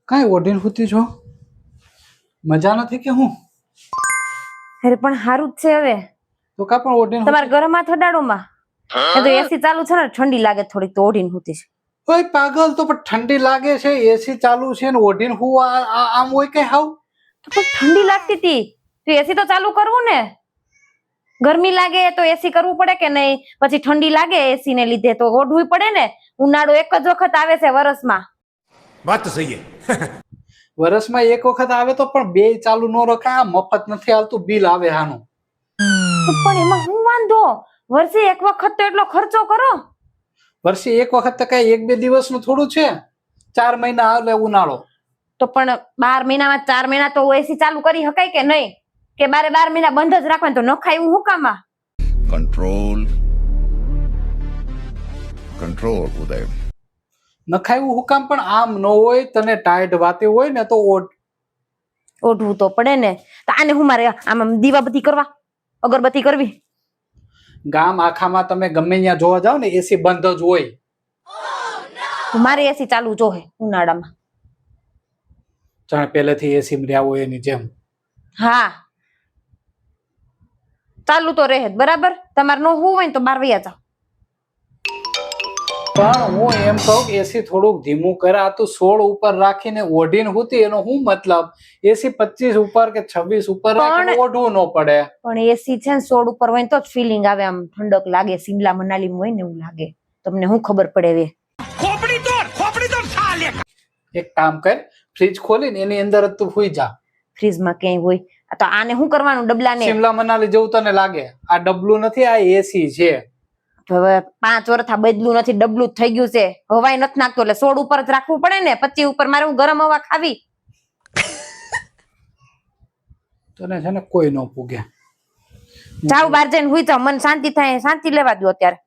કાંઈ ઓઢીને સૂતી છો? મજા નથી કે હું? અરે પણ હારું જ છે હવે. તો કા પણ ઓઢીને તમારા ઘરમાં થડાડો માં એ તો એસી ચાલુ છે ને, ઠંડી લાગે થોડીક તો ઓઢીને સૂતી છે. ઓય પાગલ, તો પણ ઠંડી લાગે છે, એસી ચાલુ છે ને ઓઢીને હું આમ હોય કે હાવ? તો પણ ઠંડી લાગતી હતી તો એસી તો ચાલુ કરવું ને. ગરમી લાગે તો એસી કરવું પડે કે નહીં? પછી ઠંડી લાગે એસી ને લીધે તો ઓઢવું પડે ને. ઉનાળો એક જ વખત આવે છે વરસમાં. વાત તો સહી હે. વર્ષમાં એક વખત આવે તો પણ બે ચાલુ ન રખાય. આ મફત નથી આવતું, બિલ આવે આનું. પણ એમાં હું વાંધો? વર્ષે એક વખત તો એટલો ખર્ચો કરો. વર્ષે એક વખત તો કઈ એક બે દિવસનું થોડું છે. 4 મહિના આવે ઉનાળો. તો પણ 12 મહિનામાં 4 મહિના તો એસી ચાલુ કરી શકાય કે નહીં? કે 12 મહિના બંધ જ રાખવાનું? તો નખાય એવું હું કામ? કંટ્રોલ ઉદય. નખાયું હુકામ પણ આમ ન હોય. તને ટાઈટ વાતે હોય ને તો ઓઢવું તો પડે ને. તો આને હું મારે આમ દીવાબત્તી કરવા, અગરબત્તી કરવી? ગામ આખામાં તમે ગમે ત્યાં જોવા જાવ ને એસી બંધ જ હોય. મારે એસી ચાલુ જોહે ઉનાળામાં. જાણે પહેલેથી એસી માં રહ્યા હોય એની જેમ. હા, ચાલુ તો રહે જ બરાબર. તમારે નો હોવું હોય ને તો બાર વયા જાવ. પણ હું એમ કહું કે એસી થોડુંક ધીમું કરે. આ તું 16 ઉપર રાખીને ઓઢીને હુતી, એનો શું મતલબ? એસી 25 ઉપર કે 26 ઉપર રાખીને ઓઢવું ન પડે. પણ એસી છે ને 16 ઉપર હોય ને તો જ ફીલિંગ આવે, આમ ઠંડક લાગે. સિમલા મનાલી હોય ને એવું લાગે. તમને શું ખબર પડે હવે? એક કામ કર, ફ્રીજ ખોલીને એની અંદર જ તું સુઈ જા. ફ્રીજમાં ક્યાંય હોય? તો આને શું કરવાનું ડબલાને? સિમલા મનાલી જેવું તને લાગે? આ ડબલું નથી, આ એસી છે. હવે 5 વર્ષ બદલું નથી, ડબલું જ થઈ ગયું છે. હવાય નથી નાખતો એટલે 16 ઉપર જ રાખવું પડે ને. 25 ઉપર મારે હું ગરમ હવા ખાવી? તને છે ને કોઈ ન પૂગે. જાવ બહાર જઈને હુઈ જાવ, મને શાંતિ થાય, શાંતિ લેવા દો અત્યારે.